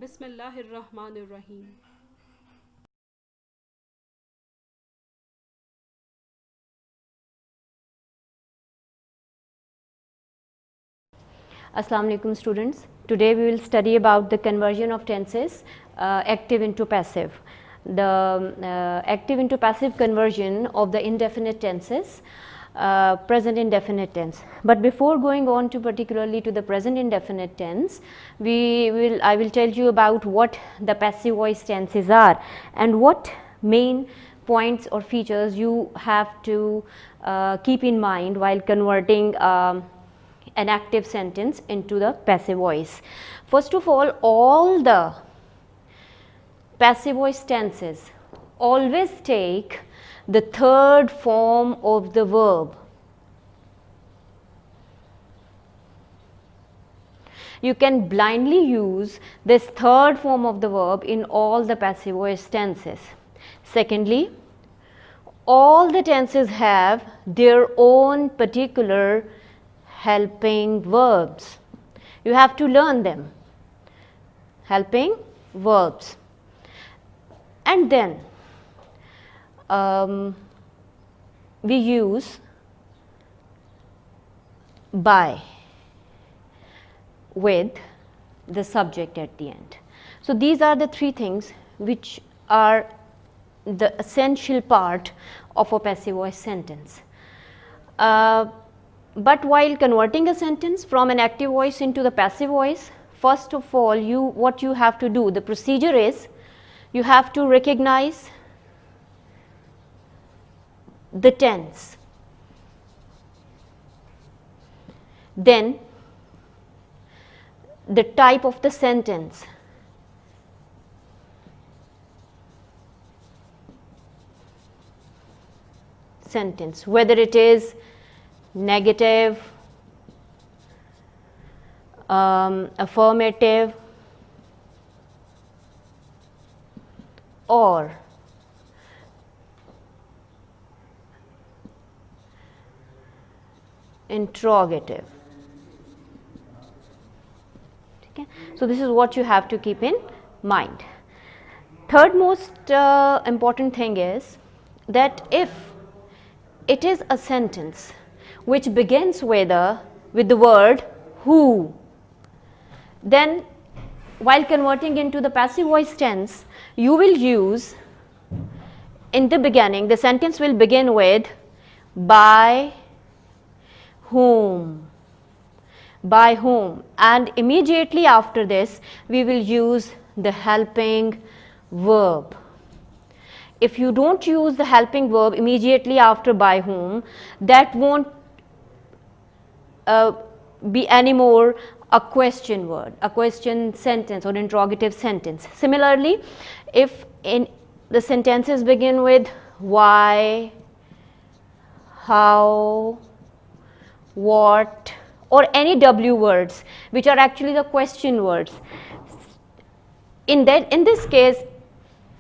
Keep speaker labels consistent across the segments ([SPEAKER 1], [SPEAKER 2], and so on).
[SPEAKER 1] Bismillahirrahmanirrahim.
[SPEAKER 2] Assalamu alaikum students. Today we will study about the conversion of tenses active into passive. The active into passive conversion of the indefinite tenses, present indefinite tense. But before going on to particularly to the present indefinite tense, I will tell you about what the passive voice tenses are and what main points or features you have to keep in mind while converting an active sentence into the passive voice. First of all the passive voice tenses always take the third form of the verb. You can blindly use this third form of the verb in all the passive voice tenses. Secondly, all the tenses have their own particular helping verbs. You have to learn them. Helping verbs. And then we use by with the subject at the end. So these are the three things which are the essential part of a passive voice sentence. But while converting a sentence from an active voice into the passive voice, first of all what you have to do, the procedure is you have to recognize the tense. Then the type of the sentence. Whether it is negative, affirmative, or interrogative. Okay. So this is what you have to keep in mind. Third most important thing is that if it is a sentence which begins with the word who, then while converting into the passive voice tense, you will use in the beginning, the sentence will begin with by whom, and immediately after this we will use the helping verb. If you don't use the helping verb immediately after by whom, that won't be anymore a question word, a question sentence or interrogative sentence. Similarly, if in the sentences begin with why, how, what, or any W words which are actually the question words, in this case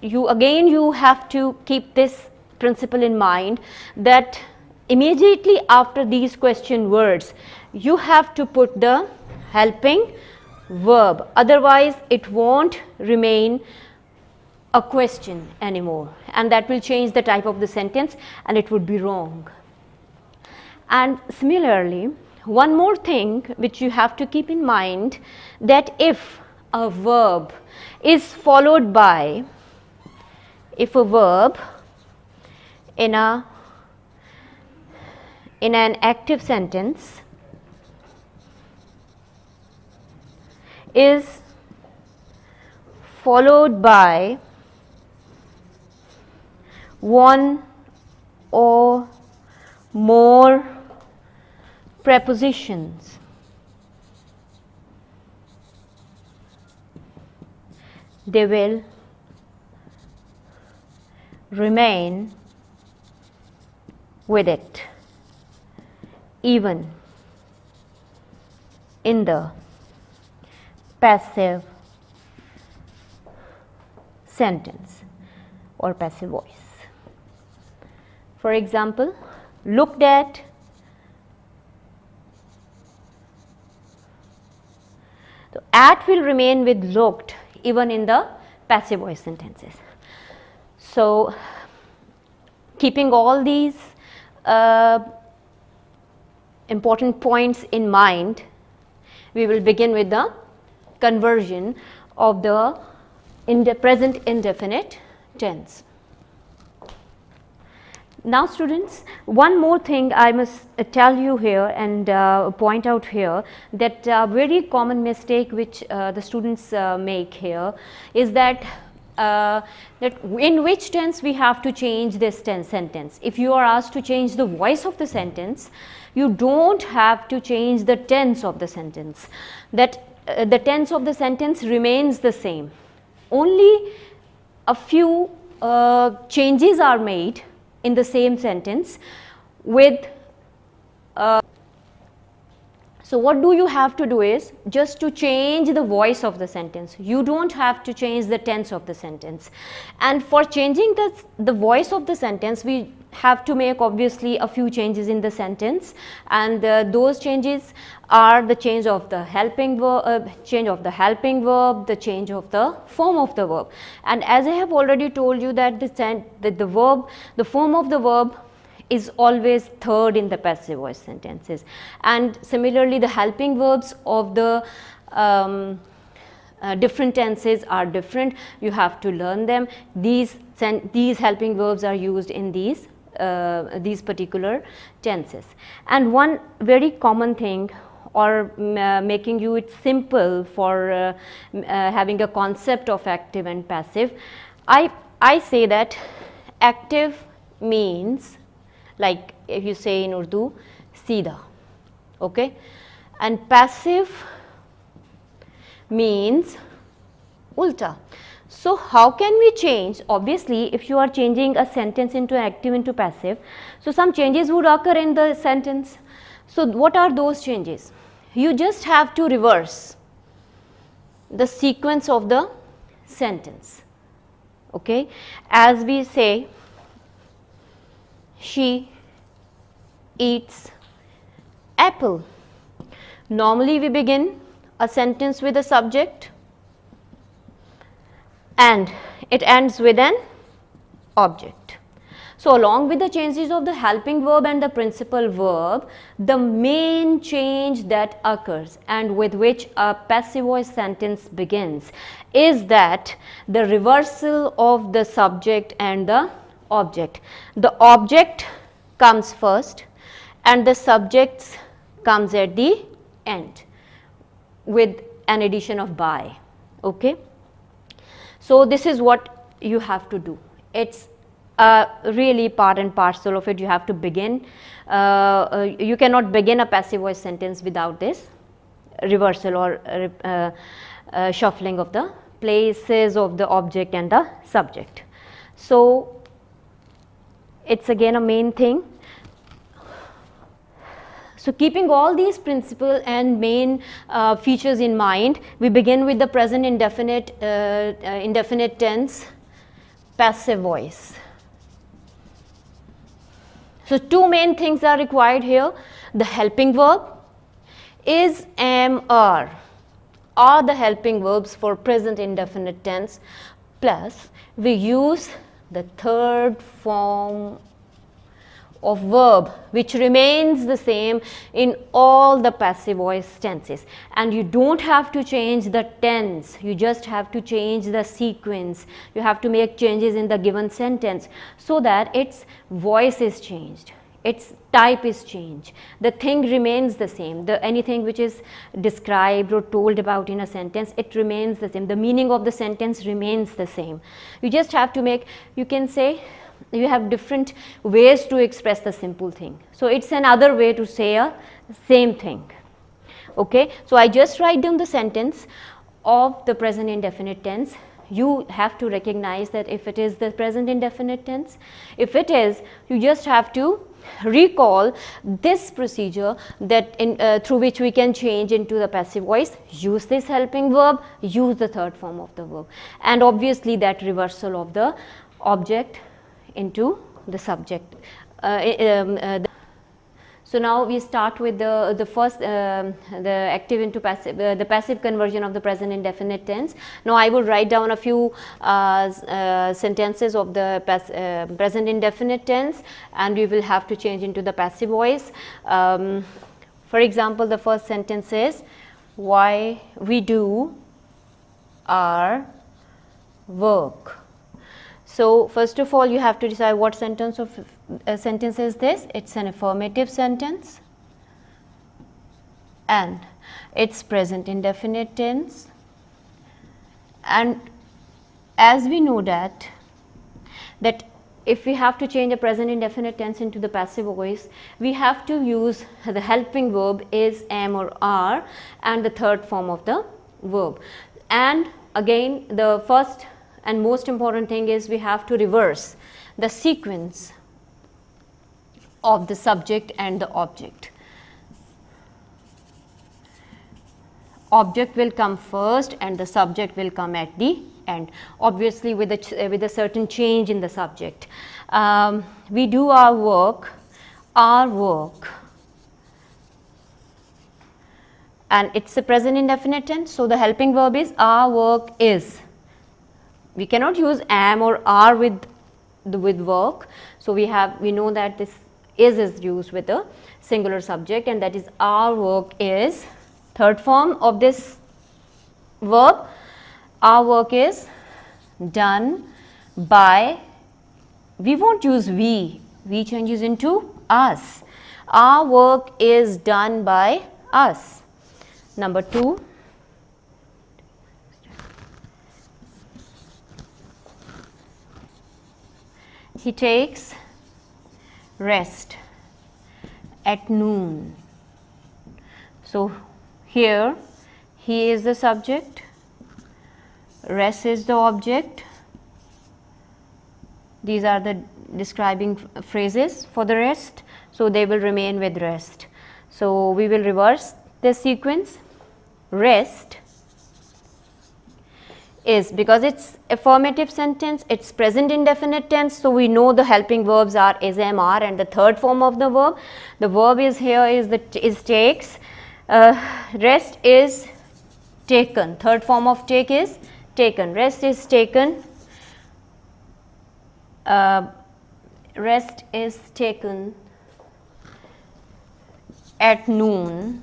[SPEAKER 2] you have to keep this principle in mind that immediately after these question words you have to put the helping verb, otherwise it won't remain a question anymore, and that will change the type of the sentence and it would be wrong. And similarly, one more thing which you have to keep in mind, that if a verb is followed by, if a verb in an active sentence is followed by one or more prepositions, they will remain with it even in the passive sentence or passive voice. For example, looked at, so at will remain with looked even in the passive voice sentences. So, keeping all these important points in mind, we will begin with the conversion of the present indefinite tense. Now students, one more thing I must tell you here and point out here, that very common mistake which the students make here is that in which tense we have to change this sentence. If you are asked to change the voice of the sentence, you don't have to change the tense of the sentence. That the tense of the sentence remains the same. Only a few changes are made in the same sentence with so what do you have to do is just to change the voice of the sentence. You don't have to change the tense of the sentence. And for changing the voice of the sentence, we have to make obviously a few changes in the sentence, and those changes are the change of the helping verb, the change of the form of the verb. And as I have already told you that the form of the verb is always third in the passive voice sentences, and similarly the helping verbs of the different tenses are different. You have to learn them. These helping verbs are used in these particular tenses. And one very common thing, or making you it simple for having a concept of active and passive, I say that active means, like if you say in Urdu, Sida, okay, and passive means ulta. So how can we change? Obviously, if you are changing a sentence into active into passive, so some changes would occur in the sentence. So what are those changes? You just have to reverse the sequence of the sentence, okay. As we say, she eats apple. Normally we begin a sentence with a subject and it ends with an object. So along with the changes of the helping verb and the principal verb, the main change that occurs and with which a passive voice sentence begins is that the reversal of the subject and the object. The object comes first and the subjects comes at the end with an addition of by, okay. So this is what you have to do. It's really part and parcel of it. You have to begin, you cannot begin a passive voice sentence without this reversal or shuffling of the places of the object and the subject. So it's again a main thing. So keeping all these principal and main features in mind, we begin with the present indefinite tense passive voice. So two main things are required here. The helping verb is, am, are the helping verbs for present indefinite tense, plus we use the third form of verb which remains the same in all the passive voice tenses, and you don't have to change the tense, you just have to change the sequence. You have to make changes in the given sentence so that its voice is changed, its type is changed, the thing remains the same, anything which is described or told about in a sentence, it remains the same, the meaning of the sentence remains the same. You just have to make, you can say, you have different ways to express the simple thing. So it's another way to say a same thing, okay. So I just write down the sentence of the present indefinite tense. You have to recognize that if it is the present indefinite tense, if it is, you just have to recall this procedure that through which we can change into the passive voice, use this helping verb, use the third form of the verb, and obviously that reversal of the object into the subject. So now we start with the first the active into passive, the passive conversion of the present indefinite tense. Now I will write down a few sentences of the present indefinite tense, and we will have to change into the passive voice. For example, the first sentence is, why we do our work. So first of all, you have to decide what sentence is this. It's an affirmative sentence and it's present indefinite tense, and as we know that if we have to change a present indefinite tense into the passive voice, we have to use the helping verb is, am or are, and the third form of the verb. And again, the first and most important thing is we have to reverse the sequence of the subject and the object. Object will come first and the subject will come at the end, obviously with a certain change in the subject. We do our work, and it's a present indefinite tense, so the helping verb is our work is. We cannot use am or are with work, so we know that this is used with a singular subject, and that is our work is. Third form of this verb, our work is done by. We won't use we changes into us. Our work is done by us. Number 2, he takes rest at noon. So here he is the subject, rest is the object. These are the describing phrases for the rest, so they will remain with rest. So we will reverse this sequence. Rest is, because it's affirmative sentence, it's present indefinite tense, so we know the helping verbs are is, am, are, and the third form of the verb is here is takes. Rest is taken. Third form of take is taken. Rest is taken. Rest is taken at noon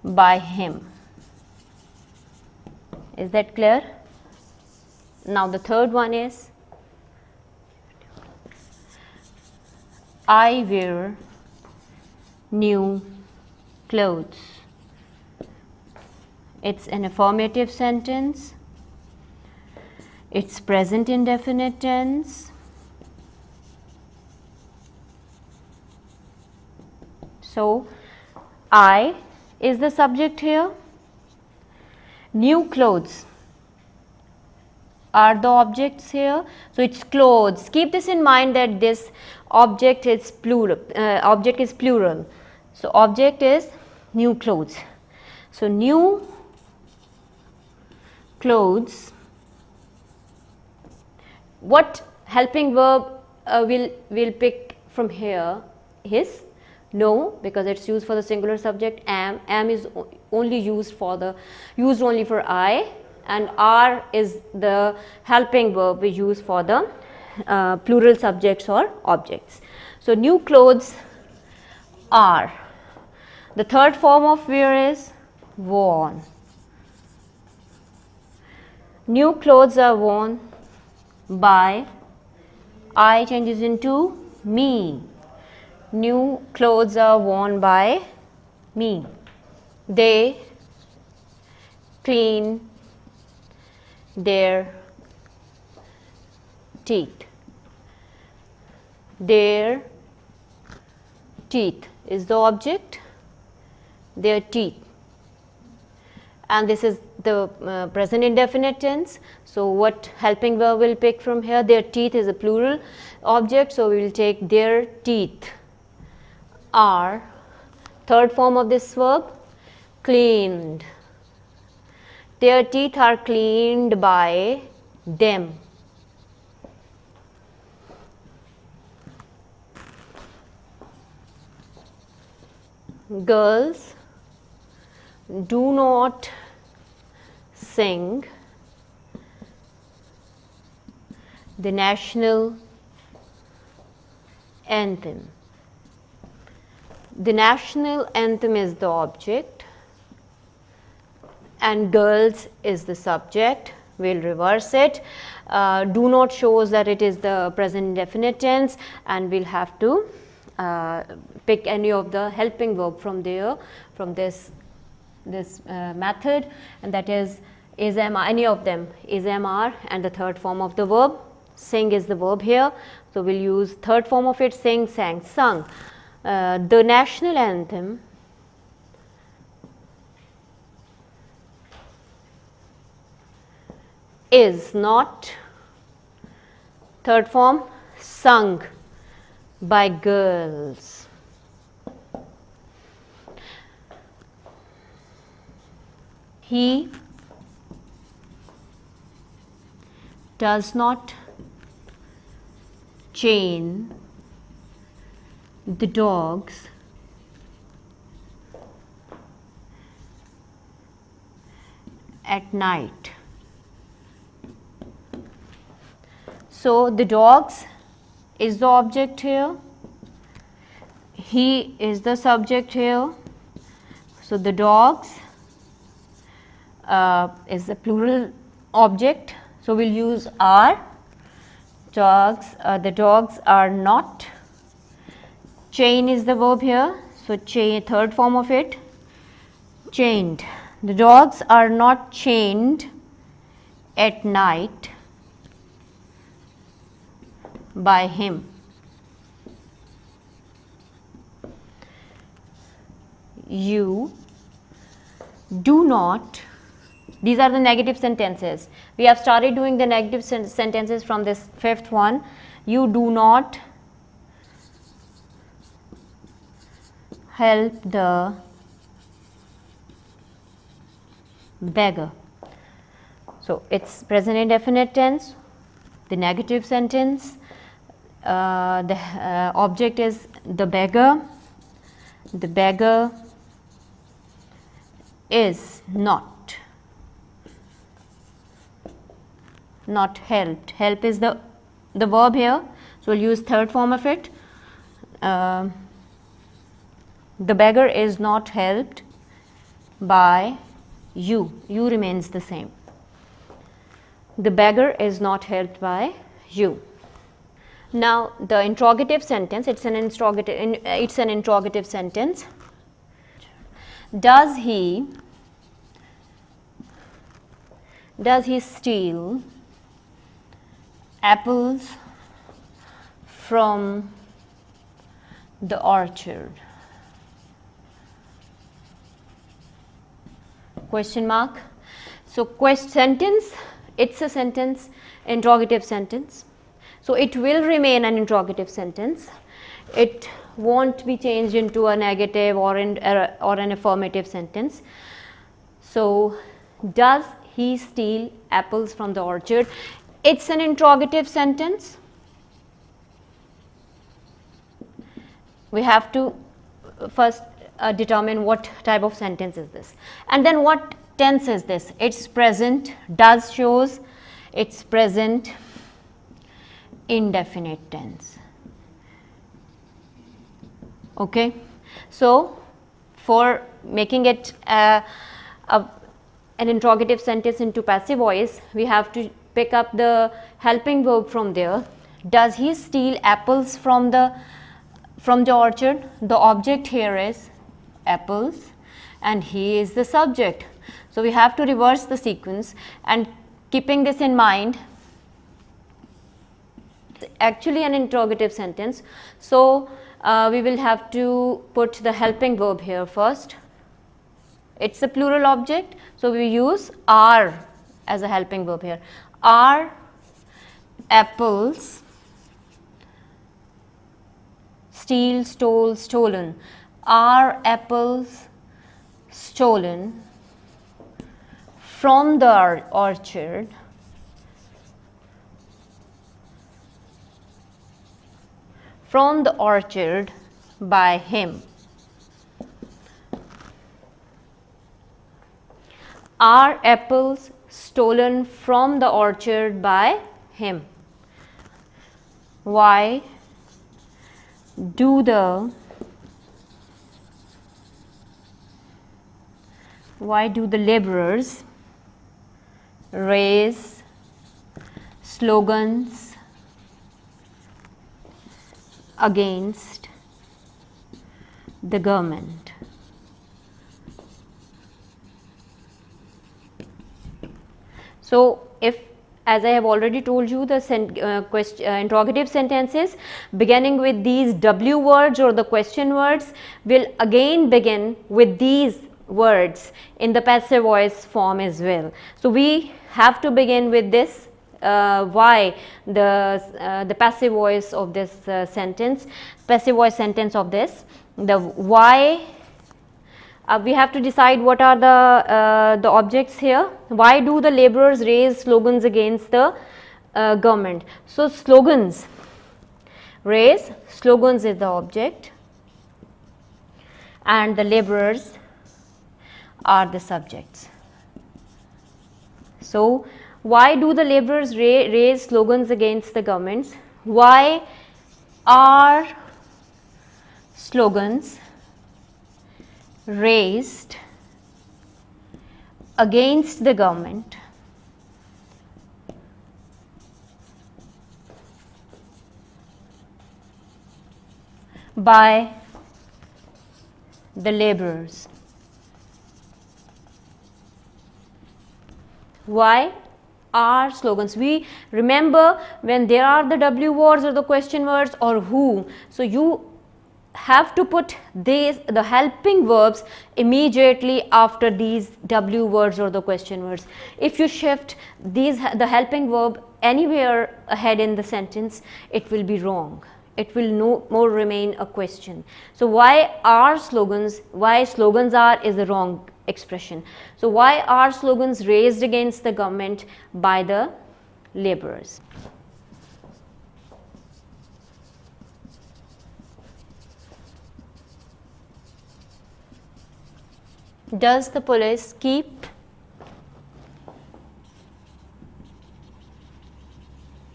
[SPEAKER 2] by him. Is that clear? Now the third one is, I wear new clothes. It's an affirmative sentence. It's present indefinite tense. So I is the subject here. New clothes are the objects here. So it's clothes. Keep this in mind that this object is plural. So object is new clothes. So new clothes. What helping verb will pick from here is no, because it's used for the singular subject. Am is only used only for I, and are is the helping verb we use for the plural subjects or objects. So new clothes are. The third form of wear is worn. New clothes are worn by. I changes into me. New clothes are worn by me. They clean their teeth. Their teeth is the object, their teeth, and this is the present indefinite tense. So what helping verb will pick from here? Their teeth is a plural object, so we will take their teeth are. Third form of this verb, cleaned. Their teeth are cleaned by them. girls do not sing the national anthem. The national anthem is the object and girls is the subject. We will reverse it. Do not shows that it is the present indefinite tense, and we will have to pick any of the helping verb from there, from this method, and that is am, any of them, is, am, are, and the third form of the verb. Sing is the verb here, so we will use third form of it, sing, sang, sung. The national anthem is not, third form, sung by girls. He does not chain the dogs at night. So, the dogs is the object here, he is the subject here. So, the dogs is the plural object. So, we will use are. Dogs, the dogs are not. Chain is the verb here. So, chain, third form of it, chained. The dogs are not chained at night by him. You do not, these are the negative sentences. We have started doing the negative sentences from this fifth one. You do not help the beggar. So, it's present indefinite tense, the negative sentence, the object is the beggar. The beggar is not helped. Help is the verb here. So, we will use third form of it. The beggar is not helped by you. You remains the same. The beggar is not helped by you. Now, the interrogative sentence, it's an interrogative sentence. Does he steal apples from the orchard? Question mark. So, sentence, it's a sentence, interrogative sentence. So, it will remain an interrogative sentence. It won't be changed into a negative or an affirmative sentence. So, does he steal apples from the orchard? It's an interrogative sentence. We have to first determine what type of sentence is this, and then what tense is this. It's present, does shows it's present indefinite tense. Okay. So, for making it an interrogative sentence into passive voice, we have to pick up the helping verb from there. Does he steal apples from the orchard? The object here is apples and he is the subject. So, we have to reverse the sequence, and keeping this in mind, actually an interrogative sentence. So, we will have to put the helping verb here first. It's a plural object. So, we use are as a helping verb here. Are apples steal, stole, stolen. Are apples stolen from the orchard by him? are apples stolen from the orchard by him? Why do the laborers raise slogans against the government? So, if, as I have already told you, the interrogative sentences beginning with these W words or the question words will again begin with these words in the passive voice form as well. So, we have to begin with this why the passive voice of this sentence, passive voice sentence of this, the why. We have to decide what are the objects here. Why do the laborers raise slogans against the government? So, slogans, raise slogans is the object and the laborers are the subjects. So, why do the laborers raise slogans against the governments? Why are slogans raised against the government by the laborers? Why are slogans? We remember when there are the W words or the question words or who, so you have to put the helping verbs immediately after these W words or the question words. If you shift the helping verb anywhere ahead in the sentence, it will be wrong. It will no more remain a question. So, why are slogans, why slogans are is the wrong expression. So, why are slogans raised against the government by the laborers? Does the police keep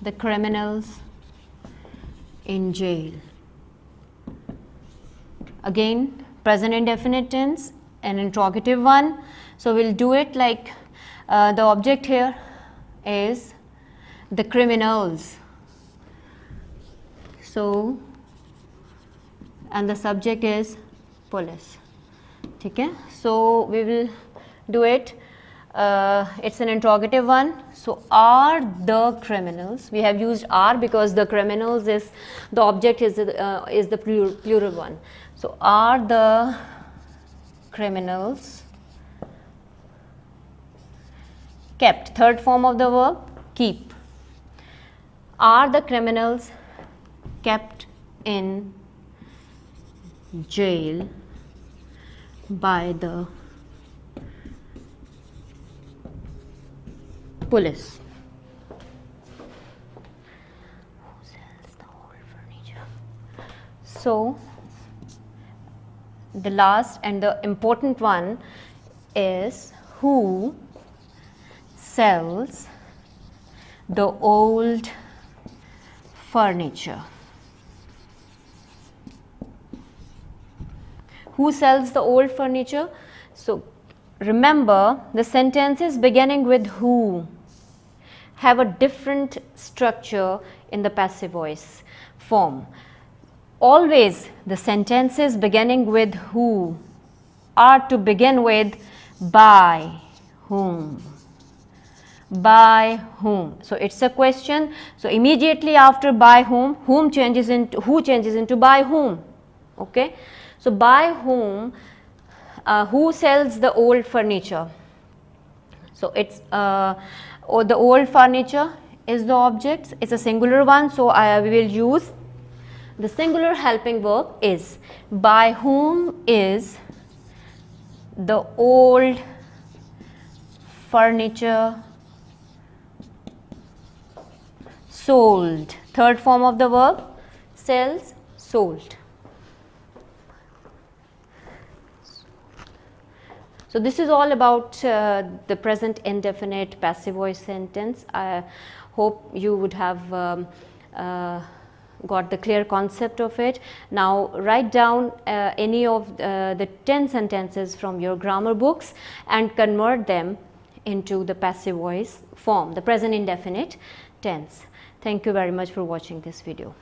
[SPEAKER 2] the criminals in jail? Again, present indefinite tense, an interrogative one. So, we will do it like the object here is the criminals. So, and the subject is police. Okay. So, we will do it, it's an interrogative one. So, are the criminals, we have used are because the criminals is the object is the plural one. So, are the criminals kept, third form of the verb keep, are the criminals kept in jail by the police? Who sells the old furniture? So, the last and the important one is who sells the old furniture? Who sells the old furniture? So, remember the sentences beginning with who have a different structure in the passive voice form. Always the sentences beginning with who are to begin with by whom. By whom. So, it is a question. So, immediately after by whom changes into by whom. Okay. So, by whom, who sells the old furniture? So, it's or the old furniture is the object, it's a singular one. So, we will use the singular helping verb is. By whom is the old furniture sold? Third form of the verb, sells, sold. So this is all about the present indefinite passive voice sentence. I hope you would have got the clear concept of it. Now write down any of the 10 sentences from your grammar books and convert them into the passive voice form, the present indefinite tense. Thank you very much for watching this video.